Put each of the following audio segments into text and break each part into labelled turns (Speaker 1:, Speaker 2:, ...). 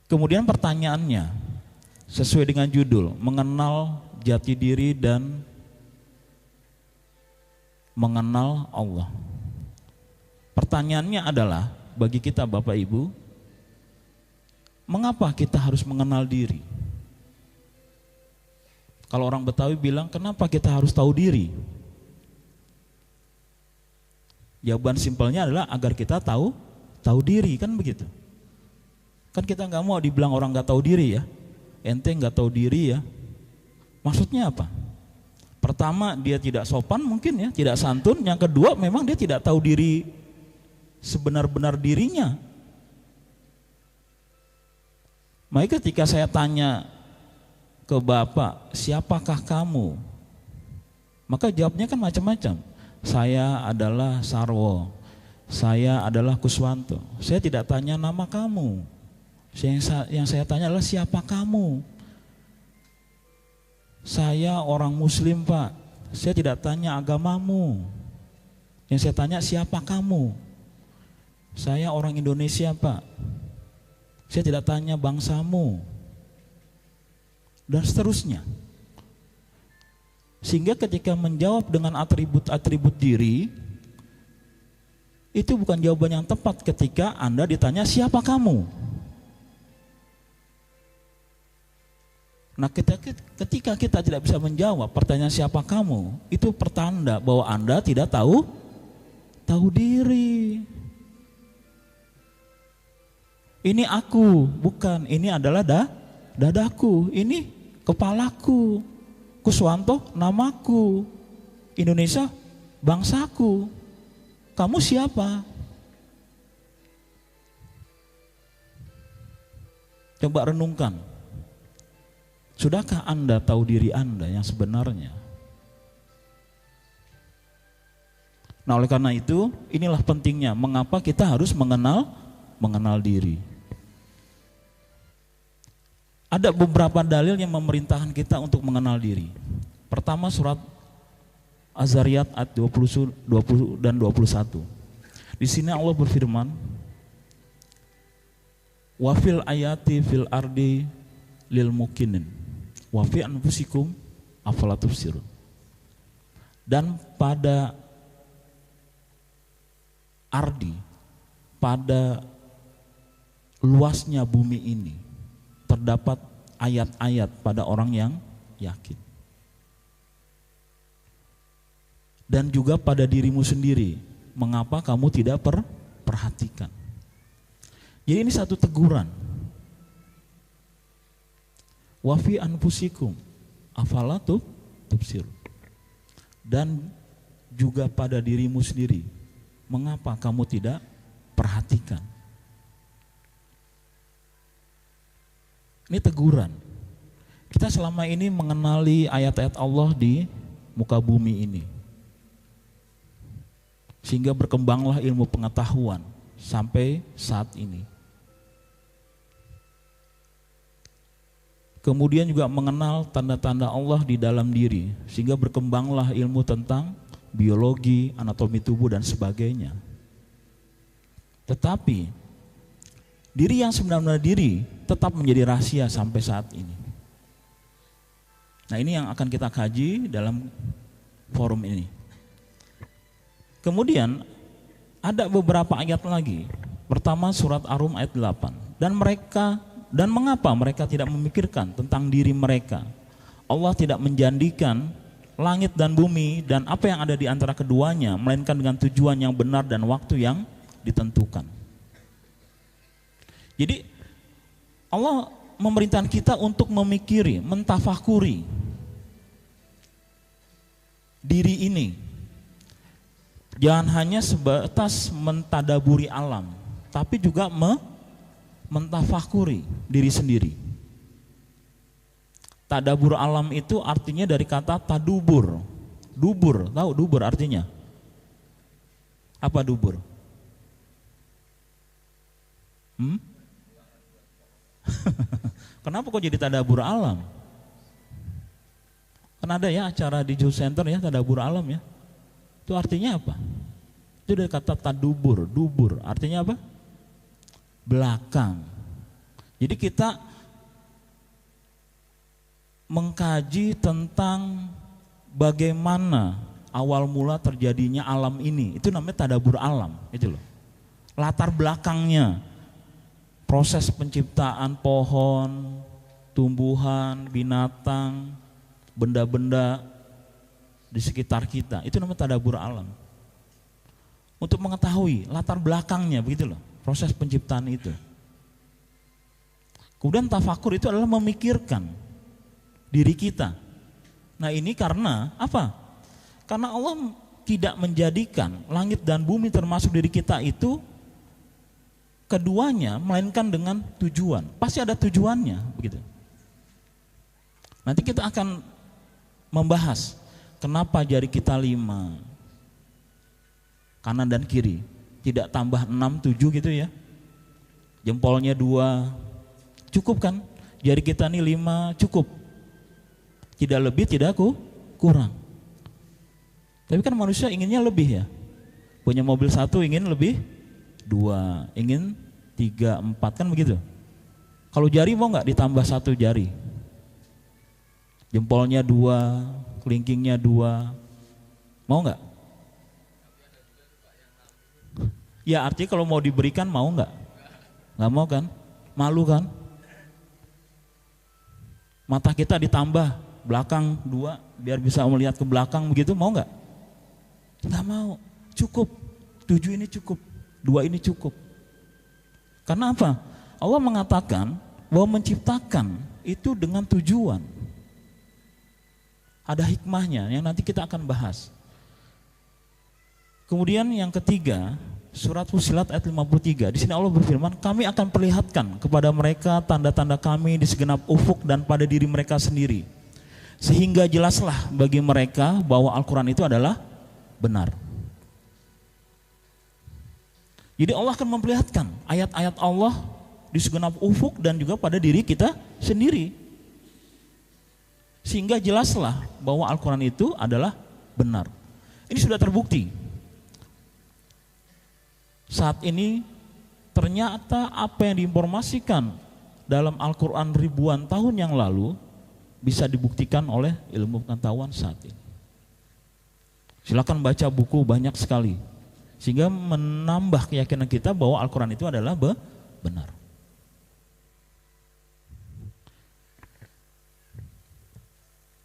Speaker 1: Kemudian pertanyaannya sesuai dengan judul, mengenal jati diri dan mengenal Allah. Pertanyaannya adalah bagi kita Bapak Ibu, mengapa kita harus mengenal diri? Kalau orang Betawi bilang, kenapa kita harus tahu diri? Jawaban simpelnya adalah agar kita tahu diri, kan begitu. Kan kita nggak mau dibilang orang nggak tahu diri ya. Ente nggak tahu diri ya. Maksudnya apa? Pertama, dia tidak sopan mungkin ya, tidak santun. Yang kedua, memang dia tidak tahu diri sebenar-benar dirinya. Maka ketika saya tanya ke Bapak, siapakah kamu? Maka jawabnya kan macam-macam. Saya adalah Sarwo, saya adalah Kuswanto. Saya tidak tanya nama kamu. Yang saya tanya adalah siapa kamu? Saya orang Muslim Pak. Saya tidak tanya agamamu. Yang saya tanya siapa kamu? Saya orang Indonesia Pak. Saya tidak tanya bangsamu. Dan seterusnya. Sehingga ketika menjawab dengan atribut-atribut diri, itu bukan jawaban yang tepat ketika Anda ditanya siapa kamu. Nah, ketika kita tidak bisa menjawab pertanyaan siapa kamu, itu pertanda bahwa Anda tidak tahu diri. Ini aku, bukan, ini adalah dadaku, ini kepalaku. Kuswanto namaku, Indonesia bangsaku. Kamu siapa? Coba renungkan. Sudahkah Anda tahu diri Anda yang sebenarnya? Nah, oleh karena itu, inilah pentingnya mengapa kita harus mengenal diri. Ada beberapa dalil yang memerintahkan kita untuk mengenal diri. Pertama, surat Az-Zariyat ayat 20 dan 21. Di sini Allah berfirman, wa fil ayati fil ardi lil mukinin wa fi anfusikum afala tubsirun. Dan pada ardi, pada luasnya bumi ini terdapat ayat-ayat pada orang yang yakin. Dan juga pada dirimu sendiri, mengapa kamu tidak perhatikan. Jadi ini satu teguran. Wa fi anfusikum afala tubsirun. Dan juga pada dirimu sendiri, mengapa kamu tidak perhatikan. Ini teguran. Kita selama ini mengenali ayat-ayat Allah di muka bumi ini. Sehingga berkembanglah ilmu pengetahuan sampai saat ini. Kemudian juga mengenal tanda-tanda Allah di dalam diri. Sehingga berkembanglah ilmu tentang biologi, anatomi tubuh dan sebagainya. Tetapi diri yang sebenarnya diri tetap menjadi rahasia sampai saat ini. Nah, ini yang akan kita kaji dalam forum ini. Kemudian ada beberapa ayat lagi. Pertama surat Ar-Rum ayat 8. Dan mengapa mereka tidak memikirkan tentang diri mereka? Allah tidak menjandikan langit dan bumi dan apa yang ada di antara keduanya, melainkan dengan tujuan yang benar dan waktu yang ditentukan. Jadi Allah memerintahkan kita untuk memikiri, mentafakuri diri ini. Jangan hanya sebatas mentadaburi alam, tapi juga mentafakuri diri sendiri. Tadabur alam itu artinya dari kata tadubur. Dubur, tahu dubur artinya? Apa dubur? Kenapa kok jadi tadabur alam? Kan ada ya acara di Youth Center ya, tadabur alam ya. Itu artinya apa? Itu dari kata tadubur, dubur. Artinya apa? Belakang. Jadi kita mengkaji tentang bagaimana awal mula terjadinya alam ini. Itu namanya tadabbur alam, itu loh. Latar belakangnya, proses penciptaan pohon, tumbuhan, binatang, benda-benda di sekitar kita. Itu namanya tadabbur alam. Untuk mengetahui latar belakangnya, begitu loh, proses penciptaan itu. Kemudian tafakur itu adalah memikirkan diri kita. Nah ini karena apa? Karena Allah tidak menjadikan langit dan bumi termasuk diri kita itu keduanya melainkan dengan tujuan. Pasti ada tujuannya, begitu. Nanti kita akan membahas kenapa jari kita 5, kanan dan kiri, tidak tambah 6, 7 gitu ya. Jempolnya 2, cukup kan? Jari kita nih 5 cukup. Tidak lebih, tidak kurang. Tapi kan manusia inginnya lebih ya. Punya mobil 1 ingin lebih, 2, ingin 3, 4 kan begitu. Kalau jari mau nggak ditambah 1 jari? Jempolnya 2, kelingkingnya 2, mau nggak? Ya artinya kalau mau diberikan mau nggak? Nggak mau kan? Malu kan? Mata kita ditambah belakang 2 biar bisa melihat ke belakang begitu, mau nggak? Nggak mau. Cukup 7 ini cukup, 2 ini cukup. Karena apa? Allah mengatakan bahwa menciptakan itu dengan tujuan. Ada hikmahnya yang nanti kita akan bahas. Kemudian yang ketiga, surat Fussilat ayat 53. Di sini Allah berfirman, kami akan perlihatkan kepada mereka tanda-tanda kami di segenap ufuk dan pada diri mereka sendiri. Sehingga jelaslah bagi mereka bahwa Al-Quran itu adalah benar. Jadi Allah akan memperlihatkan ayat-ayat Allah di segenap ufuk dan juga pada diri kita sendiri. Sehingga jelaslah bahwa Al-Quran itu adalah benar. Ini sudah terbukti. Saat ini ternyata apa yang diinformasikan dalam Al-Quran ribuan tahun yang lalu bisa dibuktikan oleh ilmu pengetahuan saat ini. Silakan baca buku banyak sekali sehingga menambah keyakinan kita bahwa Al-Quran itu adalah benar.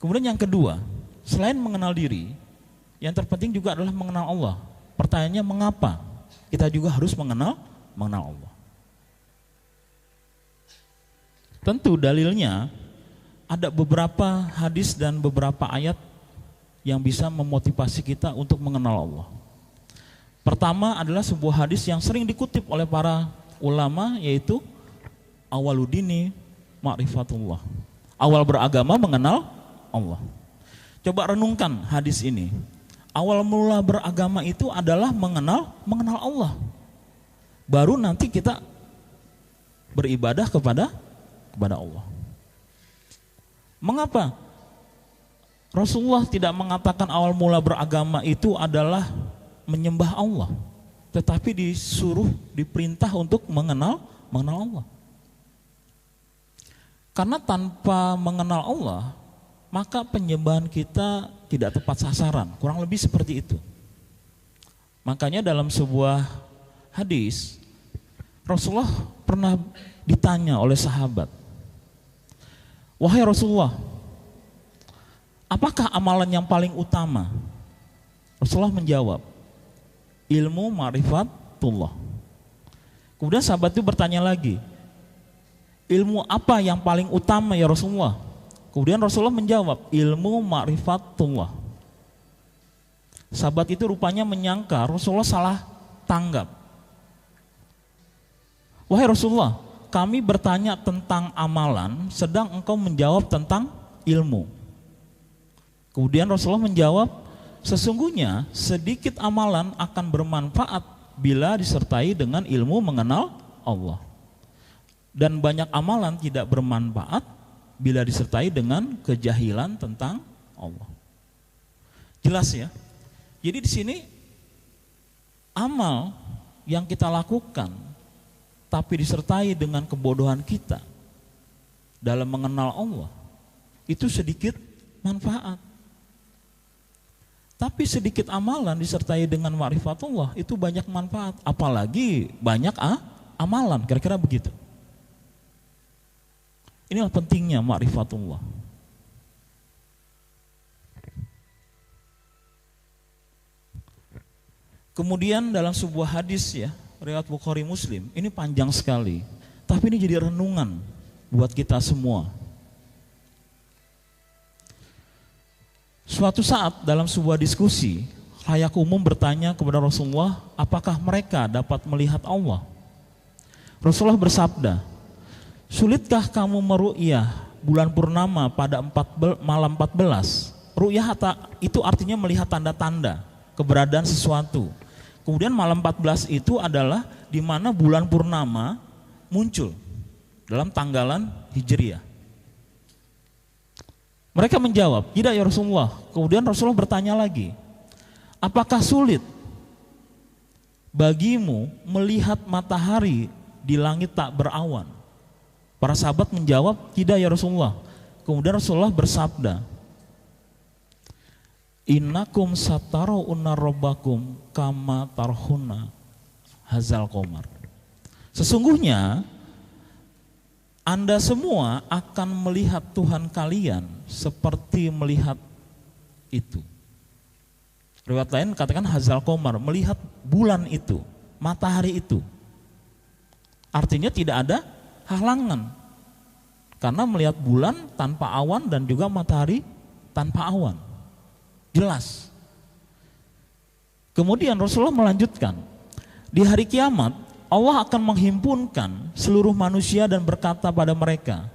Speaker 1: Kemudian yang kedua, selain mengenal diri, yang terpenting juga adalah mengenal Allah. Pertanyaannya mengapa kita juga harus mengenal Allah? Tentu dalilnya ada beberapa hadis dan beberapa ayat yang bisa memotivasi kita untuk mengenal Allah. Pertama adalah sebuah hadis yang sering dikutip oleh para ulama, yaitu awaludini ma'rifatullah. Awal beragama mengenal Allah. Coba renungkan hadis ini. Awal mula beragama itu adalah mengenal Allah. Baru nanti kita beribadah kepada Allah. Mengapa Rasulullah tidak mengatakan awal mula beragama itu adalah menyembah Allah, tetapi diperintah untuk mengenal Allah? Karena tanpa mengenal Allah, maka penyembahan kita tidak tepat sasaran, kurang lebih seperti itu. Makanya dalam sebuah hadis, Rasulullah pernah ditanya oleh sahabat, wahai Rasulullah, apakah amalan yang paling utama? Rasulullah menjawab, ilmu ma'rifatullah. Kemudian sahabat itu bertanya lagi, ilmu apa yang paling utama ya Rasulullah? Kemudian Rasulullah menjawab, ilmu ma'rifatullah. Sahabat itu rupanya menyangka Rasulullah salah tanggap. Wahai Rasulullah, kami bertanya tentang amalan, sedang engkau menjawab tentang ilmu. Kemudian Rasulullah menjawab, sesungguhnya sedikit amalan akan bermanfaat bila disertai dengan ilmu mengenal Allah. Dan banyak amalan tidak bermanfaat bila disertai dengan kejahilan tentang Allah. Jelas ya? Jadi di sini amal yang kita lakukan tapi disertai dengan kebodohan kita dalam mengenal Allah, itu sedikit manfaat. Tapi sedikit amalan disertai dengan ma'rifatullah itu banyak manfaat, apalagi banyak amalan, kira-kira begitu. Inilah pentingnya ma'rifatullah. Kemudian dalam sebuah hadis ya, riwayat Bukhari Muslim, ini panjang sekali, tapi ini jadi renungan buat kita semua. Suatu saat dalam sebuah diskusi, khalayak umum bertanya kepada Rasulullah, apakah mereka dapat melihat Allah? Rasulullah bersabda, sulitkah kamu meru'yah bulan purnama pada malam 14? Ru'yah itu artinya melihat tanda-tanda keberadaan sesuatu. Kemudian malam 14 itu adalah di mana bulan purnama muncul dalam tanggalan Hijriyah. Mereka menjawab, tidak ya Rasulullah. Kemudian Rasulullah bertanya lagi, apakah sulit bagimu melihat matahari di langit tak berawan? Para sahabat menjawab, tidak ya Rasulullah. Kemudian Rasulullah bersabda, innakum satarawunna rabbakum kama tarhuna hazal qamar. Sesungguhnya Anda semua akan melihat Tuhan kalian seperti melihat itu. Riwayat lain katakan hazal qamar, melihat bulan itu, matahari itu. Artinya tidak ada halangan. Karena melihat bulan tanpa awan dan juga matahari tanpa awan. Jelas. Kemudian Rasulullah melanjutkan, di hari kiamat Allah akan menghimpunkan seluruh manusia dan berkata pada mereka,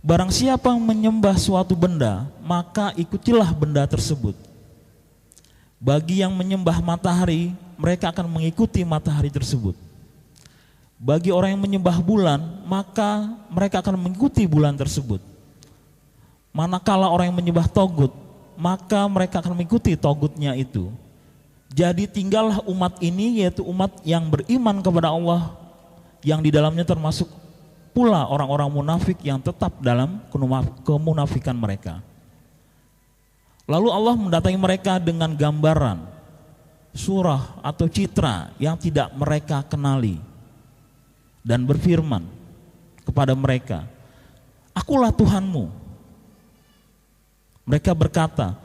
Speaker 1: barang siapa yang menyembah suatu benda, maka ikutilah benda tersebut. Bagi yang menyembah matahari, mereka akan mengikuti matahari tersebut. Bagi orang yang menyembah bulan, maka mereka akan mengikuti bulan tersebut. Manakala orang yang menyembah togut, maka mereka akan mengikuti togutnya itu. Jadi tinggallah umat ini, yaitu umat yang beriman kepada Allah, yang di dalamnya termasuk pula orang-orang munafik yang tetap dalam kemunafikan mereka. Lalu Allah mendatangi mereka dengan gambaran, surah atau citra yang tidak mereka kenali, dan berfirman kepada mereka, akulah Tuhanmu. Mereka berkata,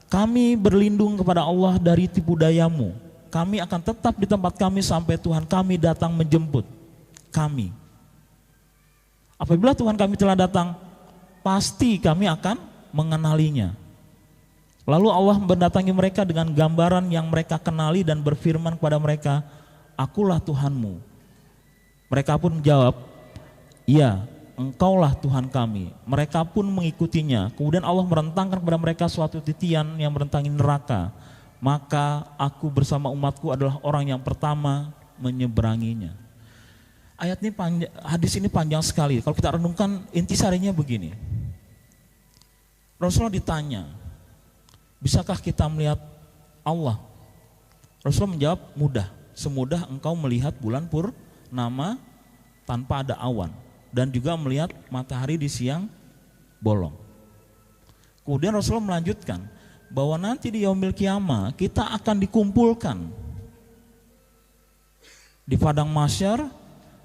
Speaker 1: kami berlindung kepada Allah dari tipu dayamu. Kami akan tetap di tempat kami sampai Tuhan kami datang menjemput kami. Apabila Tuhan kami telah datang, pasti kami akan mengenalinya. Lalu Allah mendatangi mereka dengan gambaran yang mereka kenali dan berfirman kepada mereka, akulah Tuhanmu. Mereka pun menjawab, iya, Engkaulah Tuhan kami. Mereka pun mengikutinya. Kemudian Allah merentangkan kepada mereka suatu titian yang merentangi neraka. Maka aku bersama umatku adalah orang yang pertama menyeberanginya. Ayat ini hadis ini panjang sekali. Kalau kita renungkan intisarinya begini. Rasulullah ditanya, bisakah kita melihat Allah? Rasulullah menjawab, mudah. Semudah engkau melihat bulan purnama tanpa ada awan. Dan juga melihat matahari di siang bolong. Kemudian Rasulullah melanjutkan bahwa nanti di yaumil qiyamah kita akan dikumpulkan di padang mahsyar.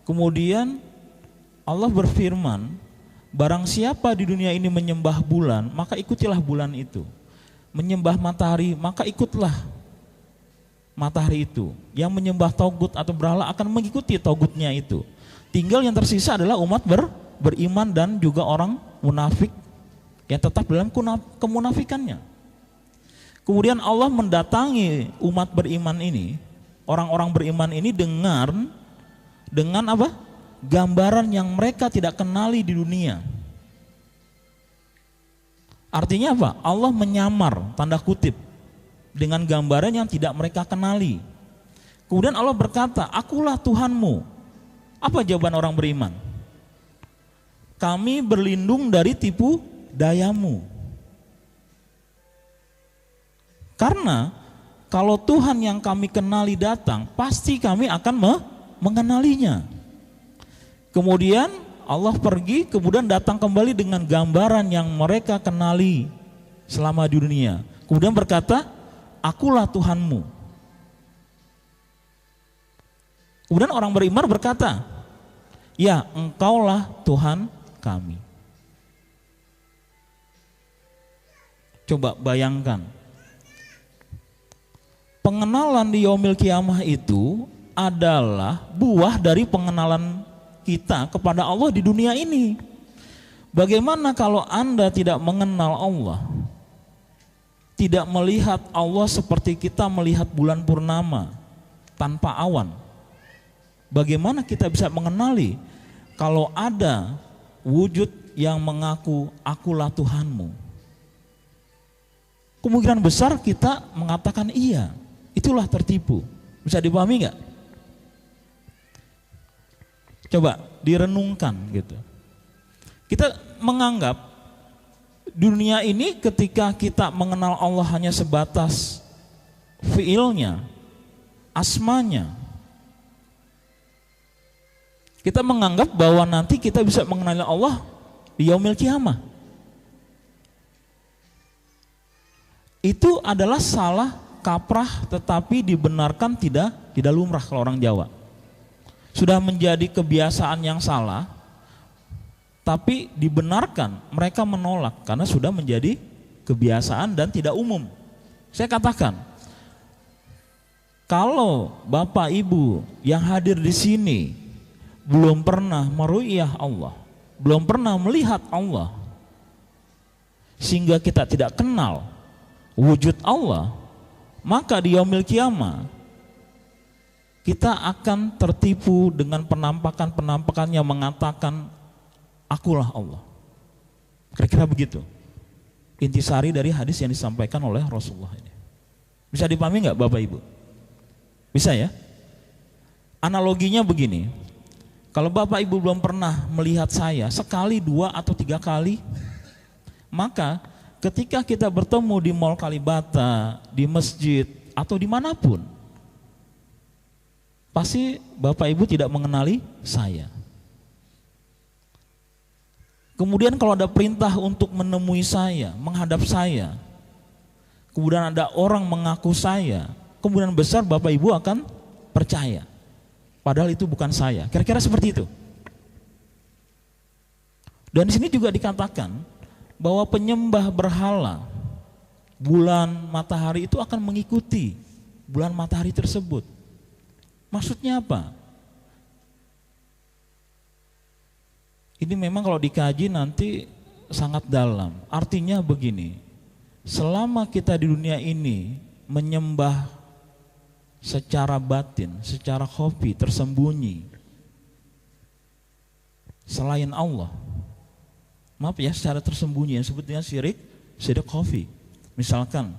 Speaker 1: Kemudian Allah berfirman, barang siapa di dunia ini menyembah bulan, maka ikutilah bulan itu. Menyembah matahari, maka ikutlah matahari itu. Yang menyembah togut atau berhala akan mengikuti togutnya itu. Tinggal yang tersisa adalah umat beriman dan juga orang munafik yang tetap dalam kemunafikannya. Kemudian Allah mendatangi umat beriman ini, orang-orang beriman ini dengan apa? Gambaran yang mereka tidak kenali di dunia. Artinya apa? Allah menyamar, tanda kutip, dengan gambaran yang tidak mereka kenali. Kemudian Allah berkata, akulah Tuhanmu. Apa jawaban orang beriman? Kami berlindung dari tipu dayamu. Karena kalau Tuhan yang kami kenali datang, pasti kami akan mengenalinya. Kemudian Allah pergi, kemudian datang kembali dengan gambaran yang mereka kenali selama di dunia. Kemudian berkata, akulah Tuhanmu. Kemudian orang beriman berkata, ya, engkaulah Tuhan kami. Coba bayangkan, pengenalan di yaumil kiamah itu adalah buah dari pengenalan kita kepada Allah di dunia ini. Bagaimana kalau Anda tidak mengenal Allah, tidak melihat Allah seperti kita melihat bulan purnama tanpa awan? Bagaimana kita bisa mengenali kalau ada wujud yang mengaku akulah Tuhanmu? Kemungkinan besar kita mengatakan iya, itulah tertipu. Bisa dipahami nggak? Coba direnungkan gitu. Kita menganggap dunia ini ketika kita mengenal Allah hanya sebatas fiilnya, asmanya. Kita menganggap bahwa nanti kita bisa mengenali Allah di yaumil kiamah. Itu adalah salah kaprah, tetapi dibenarkan tidak lumrah kalau orang Jawa. Sudah menjadi kebiasaan yang salah, tapi dibenarkan, mereka menolak karena sudah menjadi kebiasaan dan tidak umum. Saya katakan, kalau Bapak Ibu yang hadir di sini belum pernah meru'yah Allah, belum pernah melihat Allah, sehingga kita tidak kenal wujud Allah, maka di yaumil kiamah kita akan tertipu dengan penampakan-penampakan yang mengatakan akulah Allah. Kira-kira begitu intisari dari hadis yang disampaikan oleh Rasulullah ini. Bisa dipahami nggak Bapak Ibu? Bisa ya? Analoginya begini, kalau Bapak Ibu belum pernah melihat saya sekali, 2 atau 3 kali, maka ketika kita bertemu di Mall Kalibata, di masjid, atau dimanapun, pasti Bapak Ibu tidak mengenali saya. Kemudian kalau ada perintah untuk menemui saya, menghadap saya, kemudian ada orang mengaku saya, kemungkinan besar Bapak Ibu akan percaya. Padahal itu bukan saya. Kira-kira seperti itu. Dan di sini juga dikatakan bahwa penyembah berhala bulan matahari itu akan mengikuti bulan matahari tersebut. Maksudnya apa? Ini memang kalau dikaji nanti sangat dalam. Artinya begini, selama kita di dunia ini menyembah secara batin, secara khafi, tersembunyi selain Allah, maaf ya, secara tersembunyi yang sebutnya syirik khafi. Misalkan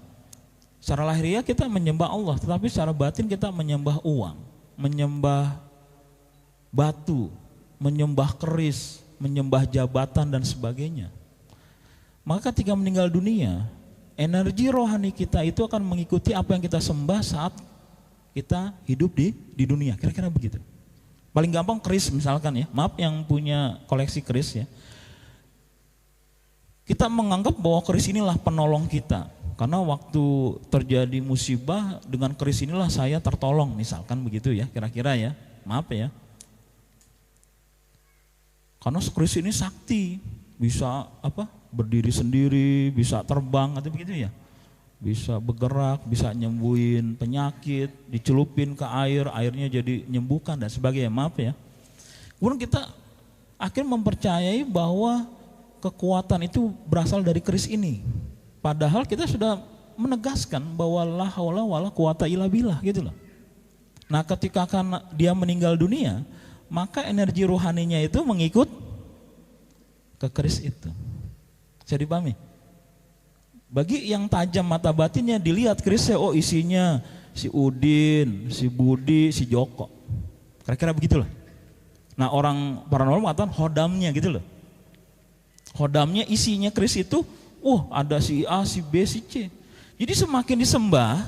Speaker 1: secara lahiriah kita menyembah Allah, tetapi secara batin kita menyembah uang, menyembah batu, menyembah keris, menyembah jabatan dan sebagainya. Maka ketika meninggal dunia, energi rohani kita itu akan mengikuti apa yang kita sembah saat kita hidup di dunia. Kira-kira begitu. Paling gampang keris misalkan ya, maaf yang punya koleksi keris ya. Kita menganggap bahwa keris inilah penolong kita, karena waktu terjadi musibah dengan keris inilah saya tertolong, misalkan begitu ya, kira-kira ya, maaf ya. Karena keris ini sakti, bisa berdiri sendiri, bisa terbang atau begitu ya, bisa bergerak, bisa nyembuhin penyakit, dicelupin ke air, airnya jadi nyembuhkan dan sebagainya, maaf ya. Kemudian kita akhirnya mempercayai bahwa kekuatan itu berasal dari keris ini. Padahal kita sudah menegaskan bahwa la haula wala quwata illa billah gitu loh. Nah, ketika akan dia meninggal dunia, maka energi rohaninya itu mengikut ke keris itu. Bisa dipahami? Bagi yang tajam mata batinnya dilihat kerisnya, oh isinya si Udin, si Budi, si Joko. Kira-kira begitulah. Nah, orang paranormal mengatakan hodamnya gitu loh. Hodamnya isinya keris itu, ada si A, si B, si C. Jadi semakin disembah,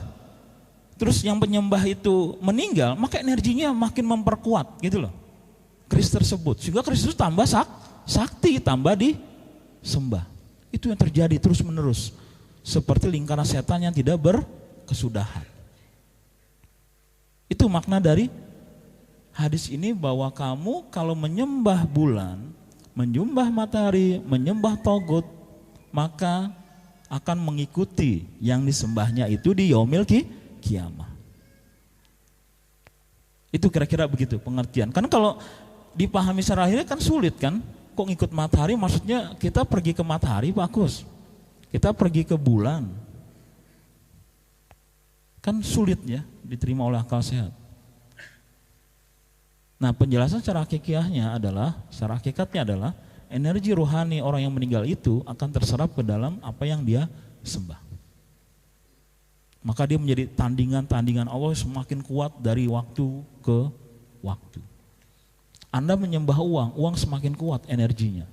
Speaker 1: terus yang penyembah itu meninggal, maka energinya makin memperkuat gitu loh. Keris tersebut, sehingga keris itu tambah sakti, tambah disembah. Itu yang terjadi terus menerus, seperti lingkaran setan yang tidak berkesudahan. Itu makna dari hadis ini, bahwa kamu kalau menyembah bulan, menyembah matahari, menyembah togut, maka akan mengikuti yang disembahnya itu di yaumil kiamah. Itu kira-kira begitu pengertian. Karena kalau dipahami secara akhirnya kan sulit kan, kok ngikut matahari, maksudnya kita pergi ke matahari bagus, kita pergi ke bulan, kan sulit ya diterima oleh akal sehat. Nah, penjelasan secara hakikatnya adalah energi rohani orang yang meninggal itu akan terserap ke dalam apa yang dia sembah. Maka dia menjadi tandingan Allah semakin kuat dari waktu ke waktu. Anda menyembah uang semakin kuat energinya.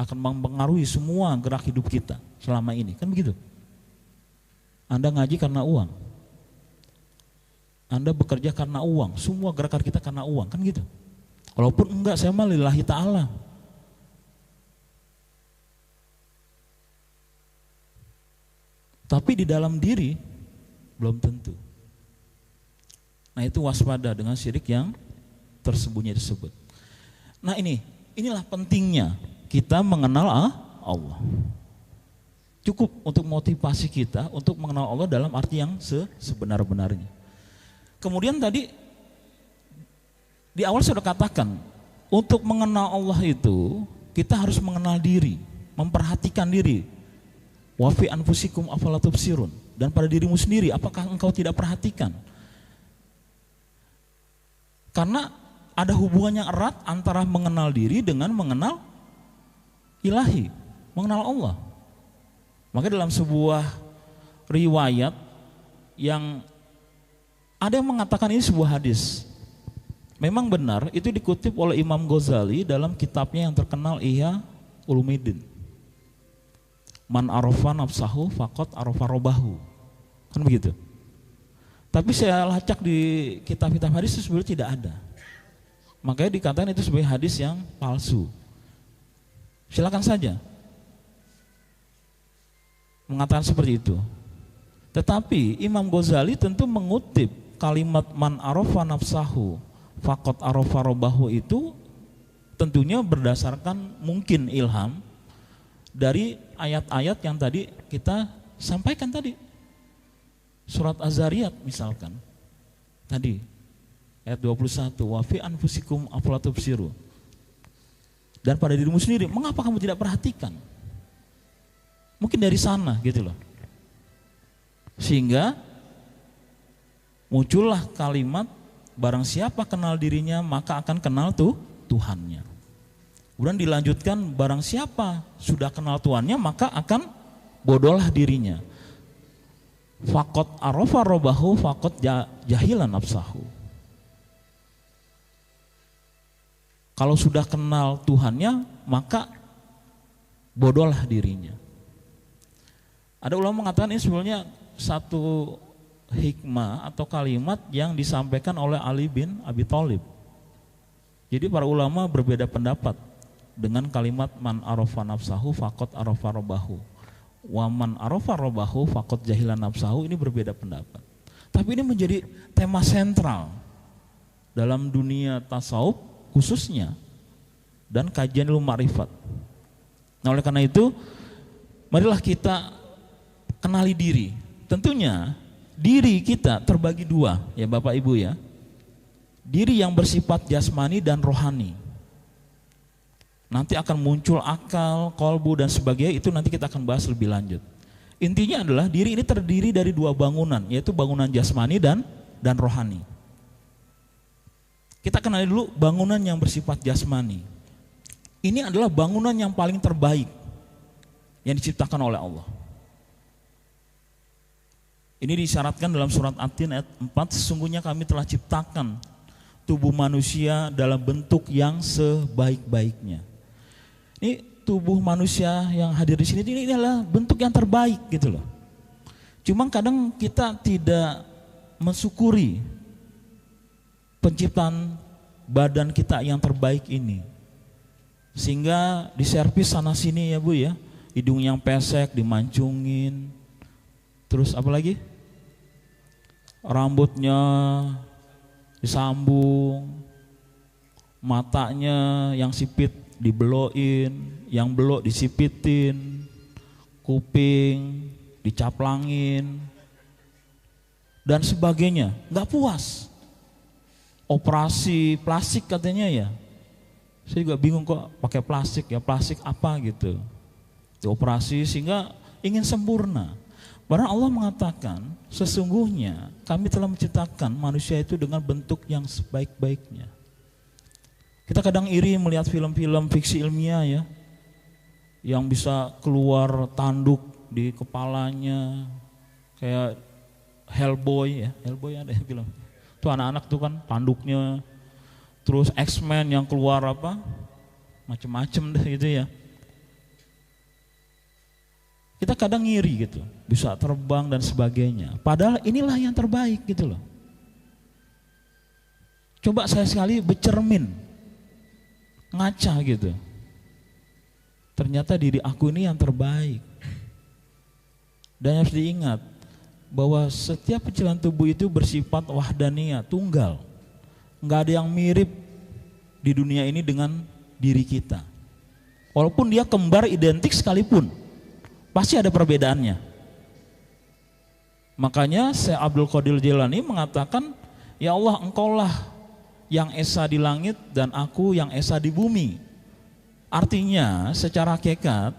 Speaker 1: Akan mempengaruhi semua gerak hidup kita selama ini, kan begitu? Anda ngaji karena uang, Anda bekerja karena uang, semua gerakan kita karena uang, kan gitu. Walaupun enggak, saya mah lillahi ta'ala. Tapi di dalam diri belum tentu. Nah, itu waspada dengan syirik yang tersembunyi tersebut. Nah, inilah pentingnya kita mengenal Allah. Cukup untuk motivasi kita untuk mengenal Allah dalam arti yang sebenar-benarnya. Kemudian tadi di awal saya sudah katakan, untuk mengenal Allah itu kita harus mengenal diri, memperhatikan diri. Wa fi anfusikum afala tubsirun, dan pada dirimu sendiri apakah engkau tidak perhatikan? Karena ada hubungan yang erat antara mengenal diri dengan mengenal ilahi, mengenal Allah. Maka dalam sebuah riwayat yang ada yang mengatakan ini sebuah hadis, memang benar, itu dikutip oleh Imam Ghazali dalam kitabnya yang terkenal Ihya Ulumuddin. Man arafa nafsahu faqad arafa robbahu, kan begitu. Tapi saya lacak di kitab-kitab hadis itu sebenarnya tidak ada. Makanya dikatakan itu sebagai hadis yang palsu. Silakan saja mengatakan seperti itu. Tetapi Imam Ghazali tentu mengutip kalimat man arafa nafsahu faqad arafa robbahu itu tentunya berdasarkan mungkin ilham dari ayat-ayat yang tadi kita sampaikan tadi. Surat Az-Zariyat misalkan. Tadi ayat 21, wa fi anfusikum afala tubsirun. Dan pada dirimu sendiri, mengapa kamu tidak perhatikan? Mungkin dari sana gitu loh. Sehingga muncullah kalimat, barang siapa kenal dirinya maka akan kenal Tuhannya. Kemudian dilanjutkan, barang siapa sudah kenal Tuhannya maka akan bodohlah dirinya. Faqad arafa robbahu faqad jahilan nafsahu. Kalau sudah kenal Tuhannya maka bodohlah dirinya. Ada ulama mengatakan ini sebenarnya satu hikmah atau kalimat yang disampaikan oleh Ali bin Abi Thalib. Jadi para ulama berbeda pendapat dengan kalimat man arafa nafsahu faqad arafa robbahu. Wa man arafa robbahu faqad jahilan nafsahu, ini berbeda pendapat. Tapi ini menjadi tema sentral dalam dunia tasawuf khususnya dan kajian ilmu ma'rifat. Nah, oleh karena itu marilah kita kenali diri. Tentunya diri kita terbagi dua ya Bapak Ibu ya. Diri yang bersifat jasmani dan rohani. Nanti akan muncul akal, kolbu dan sebagainya, itu nanti kita akan bahas lebih lanjut. Intinya adalah diri ini terdiri dari dua bangunan, yaitu bangunan jasmani dan rohani. Kita kenali dulu bangunan yang bersifat jasmani. Ini adalah bangunan yang paling terbaik yang diciptakan oleh Allah. Ini disyaratkan dalam surat At-Tin ayat 4, sesungguhnya kami telah ciptakan tubuh manusia dalam bentuk yang sebaik-baiknya. Ini tubuh manusia yang hadir di sini ini adalah bentuk yang terbaik gitu loh. Cuma kadang kita tidak mensyukuri penciptaan badan kita yang terbaik ini. Sehingga diservis sana sini ya Bu ya, hidung yang pesek dimancungin, terus apa lagi? Rambutnya disambung, matanya yang sipit dibeloin, yang belok disipitin, kuping dicaplangin, dan sebagainya. Nggak puas. Operasi plastik katanya ya. Saya juga bingung kok pakai plastik ya, plastik apa gitu. Dioperasi sehingga ingin sempurna. Padahal Allah mengatakan sesungguhnya kami telah menciptakan manusia itu dengan bentuk yang sebaik-baiknya. Kita kadang iri melihat film-film fiksi ilmiah ya, yang bisa keluar tanduk di kepalanya kayak Hellboy ya, Hellboy ada yang film. Tuh anak-anak tuh kan tanduknya. Terus X-Men yang keluar apa? Macem-macem deh gitu ya. Kita kadang ngiri gitu, bisa terbang dan sebagainya. Padahal inilah yang terbaik gitu loh. Coba saya sekali bercermin, ngaca gitu. Ternyata diri aku ini yang terbaik. Dan harus diingat bahwa setiap penciptaan tubuh itu bersifat wahdaniyah, tunggal. Nggak ada yang mirip di dunia ini dengan diri kita. Walaupun dia kembar identik sekalipun, pasti ada perbedaannya. Makanya Syekh Abdul Qadir Jilani mengatakan, ya Allah, engkaulah yang esa di langit dan aku yang esa di bumi. Artinya secara hakikat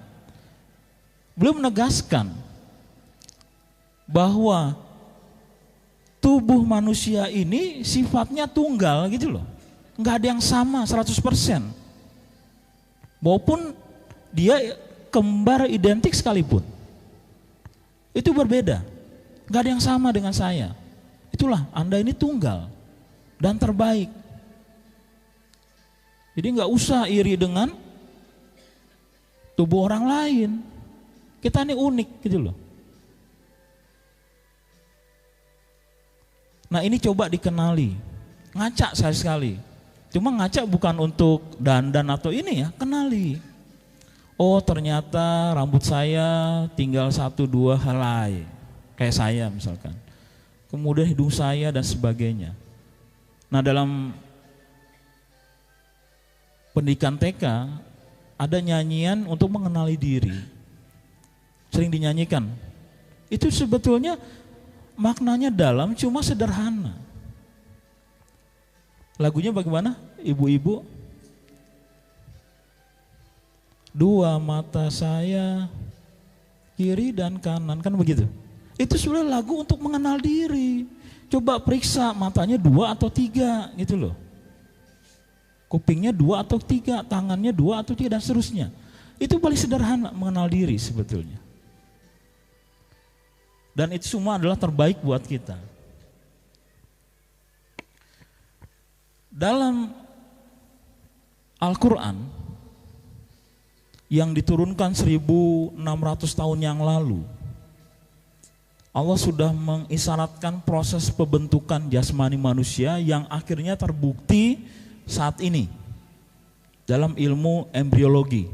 Speaker 1: belum menegaskan bahwa tubuh manusia ini sifatnya tunggal gitu loh. Nggak ada yang sama 100%. Walaupun dia kembar identik sekalipun. Itu berbeda. Nggak ada yang sama dengan saya. Itulah Anda ini tunggal dan terbaik. Jadi nggak usah iri dengan tubuh orang lain. Kita ini unik gitu loh. Nah ini coba dikenali, ngaca sekali. Cuma ngaca bukan untuk dandan atau ini ya, kenali. Oh ternyata rambut saya tinggal 1-2 helai, kayak saya misalkan. Kemudian hidung saya dan sebagainya. Nah dalam pendidikan TK ada nyanyian untuk mengenali diri. Sering dinyanyikan. Itu sebetulnya maknanya dalam, cuma sederhana. Lagunya bagaimana? Ibu-ibu. 2 mata saya, kiri dan kanan, kan begitu. Itu sudah lagu untuk mengenal diri. Coba periksa matanya 2 atau 3 gitu loh. Kupingnya 2 atau 3, tangannya 2 atau 3 dan seterusnya. Itu paling sederhana mengenal diri sebetulnya. Dan itu semua adalah terbaik buat kita. Dalam Al-Quran yang diturunkan 1600 tahun yang lalu, Allah sudah mengisyaratkan proses pembentukan jasmani manusia yang akhirnya terbukti saat ini dalam ilmu embriologi,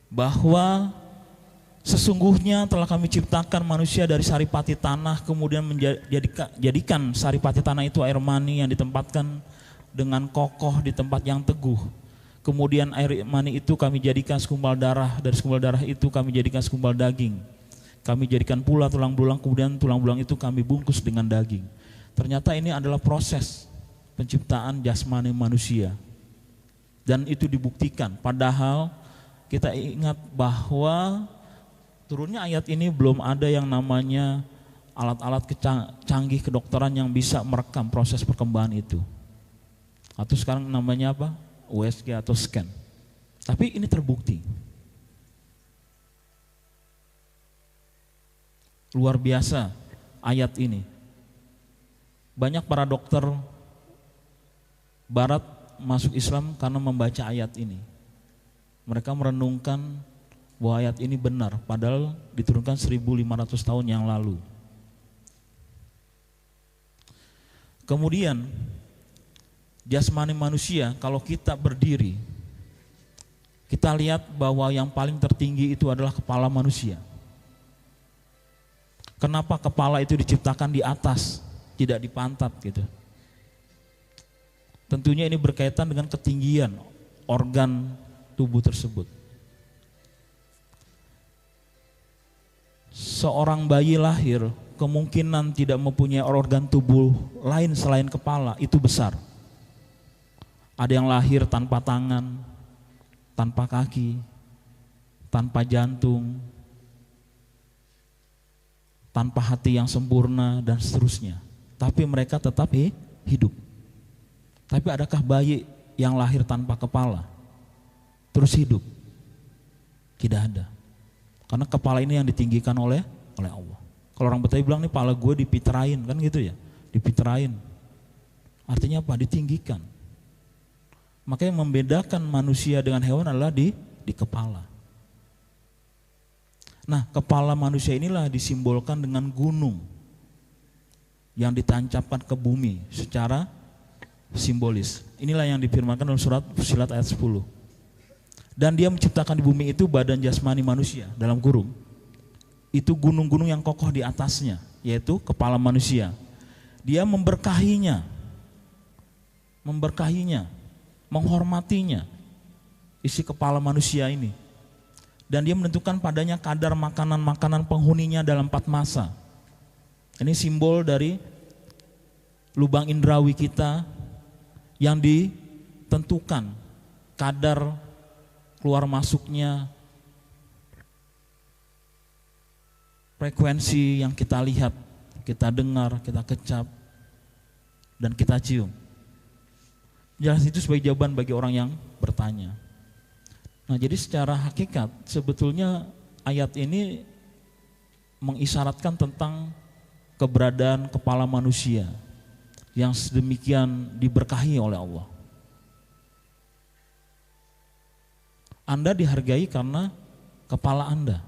Speaker 1: bahwa sesungguhnya telah kami ciptakan manusia dari saripati tanah, kemudian menjadikan saripati tanah itu air mani yang ditempatkan dengan kokoh di tempat yang teguh. Kemudian air mani itu kami jadikan segumpal darah, dari segumpal darah itu kami jadikan segumpal daging. Kami jadikan pula tulang belulang, kemudian tulang belulang itu kami bungkus dengan daging. Ternyata ini adalah proses penciptaan jasmani manusia. Dan itu dibuktikan, padahal kita ingat bahwa turunnya ayat ini belum ada yang namanya alat-alat canggih kedokteran yang bisa merekam proses perkembangan itu. Atau sekarang namanya apa? USG atau scan. Tapi ini terbukti. Luar biasa ayat ini. Banyak para dokter barat masuk Islam karena membaca ayat ini. Mereka merenungkan bahwa ayat ini benar, padahal diturunkan 1500 tahun yang lalu. Kemudian jasmani manusia, kalau kita berdiri, kita lihat bahwa yang paling tertinggi itu adalah kepala manusia. Kenapa kepala itu diciptakan di atas, tidak di pantat gitu? Tentunya ini berkaitan dengan ketinggian organ tubuh tersebut. Seorang bayi lahir kemungkinan tidak mempunyai organ tubuh lain selain kepala, itu besar. Ada yang lahir tanpa tangan, tanpa kaki, tanpa jantung, tanpa hati yang sempurna, dan seterusnya. Tapi mereka tetap hidup. Tapi adakah bayi yang lahir tanpa kepala terus hidup? Tidak ada. Karena kepala ini yang ditinggikan oleh Allah. Kalau orang Betawi bilang nih, kepala gue dipiterain, kan gitu ya, dipiterain. Artinya apa? Ditinggikan. Makanya yang membedakan manusia dengan hewan adalah di kepala. Nah, kepala manusia inilah disimbolkan dengan gunung yang ditancapkan ke bumi secara simbolis. Inilah yang difirmankan dalam surat Fussilat ayat 10. Dan dia menciptakan di bumi itu badan jasmani manusia, dalam kurung. Itu gunung-gunung yang kokoh di atasnya, yaitu kepala manusia. Dia memberkahinya, menghormatinya, isi kepala manusia ini. Dan dia menentukan padanya kadar makanan-makanan penghuninya dalam 4 masa. Ini simbol dari lubang indrawi kita yang ditentukan kadar keluar masuknya, frekuensi yang kita lihat, kita dengar, kita kecap, dan kita cium. Jelas itu sebagai jawaban bagi orang yang bertanya. Nah, jadi secara hakikat sebetulnya ayat ini mengisyaratkan tentang keberadaan kepala manusia yang sedemikian diberkahi oleh Allah. Anda dihargai karena kepala Anda.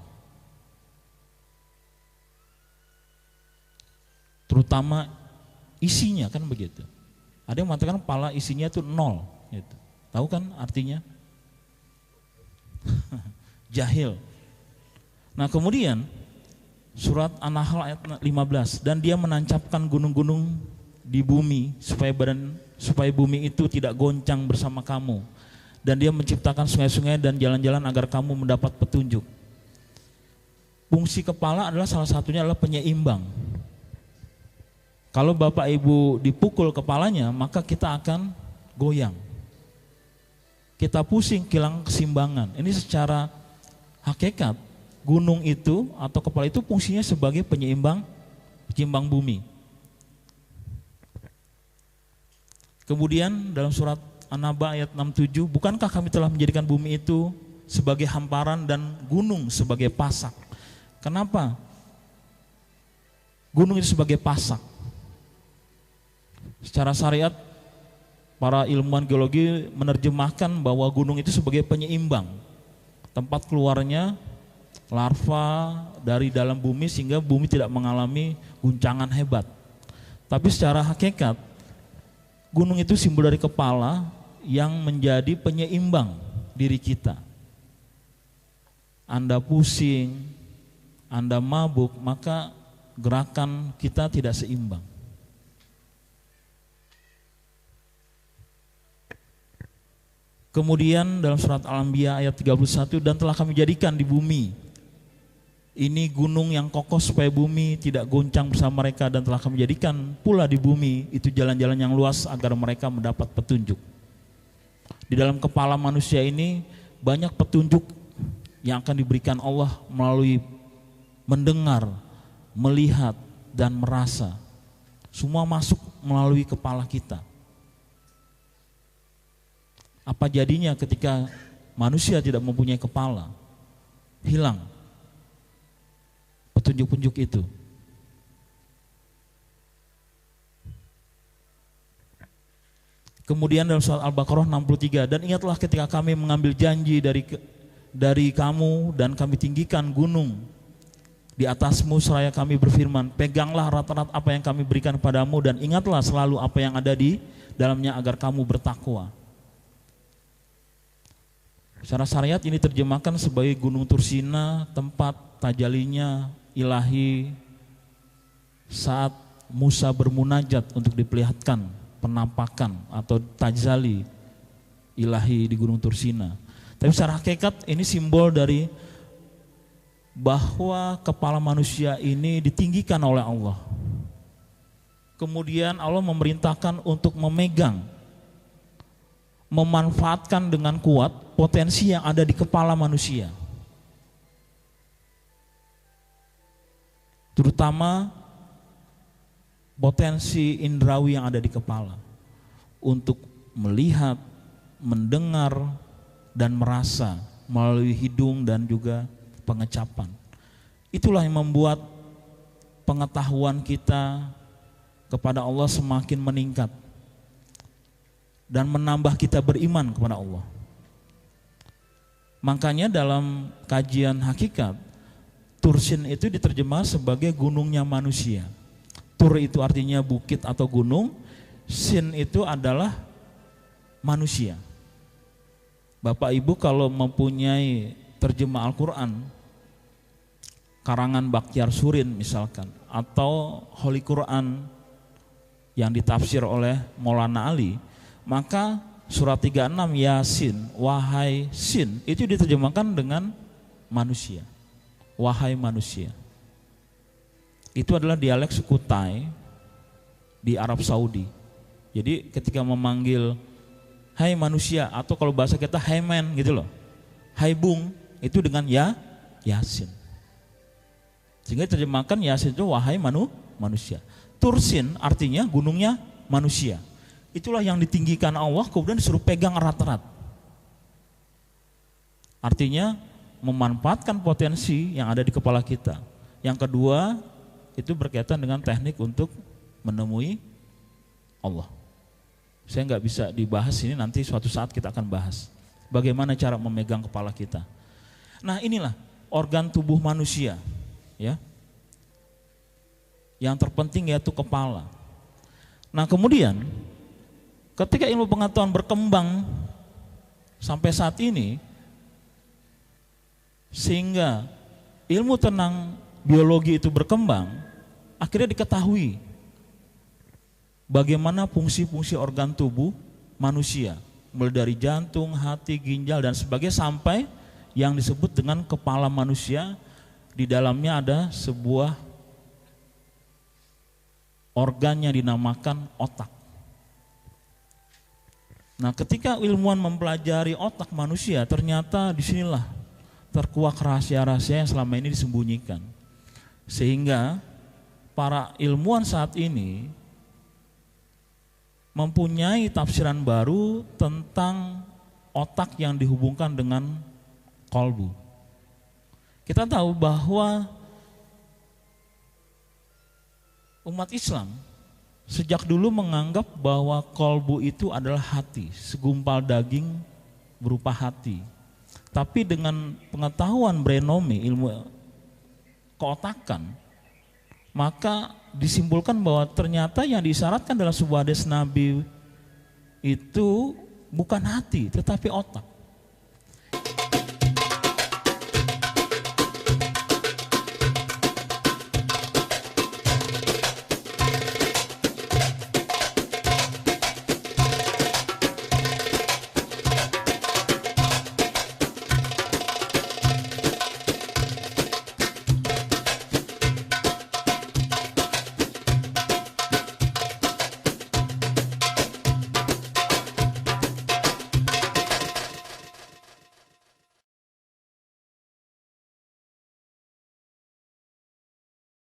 Speaker 1: Terutama isinya, kan begitu. Ada yang mengatakan kepala isinya itu 0 gitu. Tahu kan artinya? Jahil. Nah, kemudian surat An-Nahl ayat 15, dan dia menancapkan gunung-gunung di bumi supaya bumi itu tidak goncang bersama kamu, dan dia menciptakan sungai-sungai dan jalan-jalan agar kamu mendapat petunjuk. Fungsi kepala adalah salah satunya adalah penyeimbang. Kalau Bapak Ibu dipukul kepalanya, maka kita akan goyang. Kita pusing, hilang keseimbangan. Ini secara hakikat, gunung itu atau kepala itu fungsinya sebagai penyeimbang bumi. Kemudian dalam surat An-Naba ayat 67, bukankah kami telah menjadikan bumi itu sebagai hamparan dan gunung sebagai pasak? Kenapa gunung itu sebagai pasak? Secara syariat, para ilmuwan geologi menerjemahkan bahwa gunung itu sebagai penyeimbang, tempat keluarnya larva dari dalam bumi sehingga bumi tidak mengalami guncangan hebat. Tapi secara hakikat, gunung itu simbol dari kepala yang menjadi penyeimbang diri kita. Anda pusing, Anda mabuk, maka gerakan kita tidak seimbang. Kemudian dalam surat Al-Anbiya ayat 31, dan telah kami jadikan di bumi ini gunung yang kokoh supaya bumi tidak goncang bersama mereka, dan telah kami jadikan pula di bumi itu jalan-jalan yang luas agar mereka mendapat petunjuk. Di dalam kepala manusia ini banyak petunjuk yang akan diberikan Allah melalui mendengar, melihat, dan merasa. Semua masuk melalui kepala kita. Apa jadinya ketika manusia tidak mempunyai kepala? Hilang petunjuk-petunjuk itu. Kemudian dalam surat Al-Baqarah 63, dan ingatlah ketika kami mengambil janji dari kamu dan kami tinggikan gunung Di atasmu seraya kami berfirman, peganglah erat-erat apa yang kami berikan padamu dan ingatlah selalu apa yang ada di dalamnya agar kamu bertakwa. Secara syariat ini terjemahkan sebagai Gunung Tursina, tempat tajalinya ilahi saat Musa bermunajat untuk diperlihatkan penampakan atau tajali ilahi di Gunung Tursina. Tapi secara hakikat ini simbol dari bahwa kepala manusia ini ditinggikan oleh Allah. Kemudian Allah memerintahkan untuk memegang, memanfaatkan dengan kuat potensi yang ada di kepala manusia. Terutama potensi indrawi yang ada di kepala untuk melihat, mendengar, dan merasa melalui hidung dan juga pengecapan. Itulah yang membuat pengetahuan kita kepada Allah semakin meningkat dan menambah kita beriman kepada Allah. Makanya dalam kajian hakikat, Tursin itu diterjemah sebagai gunungnya manusia. Tur itu artinya bukit atau gunung, Sin itu adalah manusia. Bapak Ibu kalau mempunyai terjemah Al-Quran, karangan Bakhtiar Surin misalkan, atau Holy Quran yang ditafsir oleh Maulana Ali, maka surat 36 Yasin, wahai Sin, itu diterjemahkan dengan manusia, wahai manusia. Itu adalah dialek suku Tai di Arab Saudi. Jadi ketika memanggil hai manusia, atau kalau bahasa kita hai men gitu loh, hai bung, itu dengan Yasin. Sehingga terjemahkan Yasin itu wahai manusia. Tursin artinya gunungnya manusia. Itulah yang ditinggikan Allah, kemudian disuruh pegang erat-erat. Artinya memanfaatkan potensi yang ada di kepala kita. Yang kedua, itu berkaitan dengan teknik untuk menemui Allah. Saya nggak bisa dibahas ini, nanti suatu saat kita akan bahas bagaimana cara memegang kepala kita. Nah, inilah organ tubuh manusia, ya. Yang terpenting yaitu kepala. Nah, kemudian ketika ilmu pengetahuan berkembang sampai saat ini, sehingga ilmu tentang biologi itu berkembang, akhirnya diketahui bagaimana fungsi-fungsi organ tubuh manusia, mulai dari jantung, hati, ginjal, dan sebagainya, sampai yang disebut dengan kepala manusia. Di dalamnya ada sebuah organ yang dinamakan otak. Nah, ketika ilmuwan mempelajari otak manusia, ternyata disinilah terkuak rahasia-rahasia yang selama ini disembunyikan. Sehingga para ilmuwan saat ini mempunyai tafsiran baru tentang otak yang dihubungkan dengan kolbu. Kita tahu bahwa umat Islam sejak dulu menganggap bahwa kolbu itu adalah hati, segumpal daging berupa hati. Tapi dengan pengetahuan brainomie, ilmu keotakan, maka disimpulkan bahwa ternyata yang disyaratkan dalam sebuah hadis Nabi itu bukan hati tetapi otak.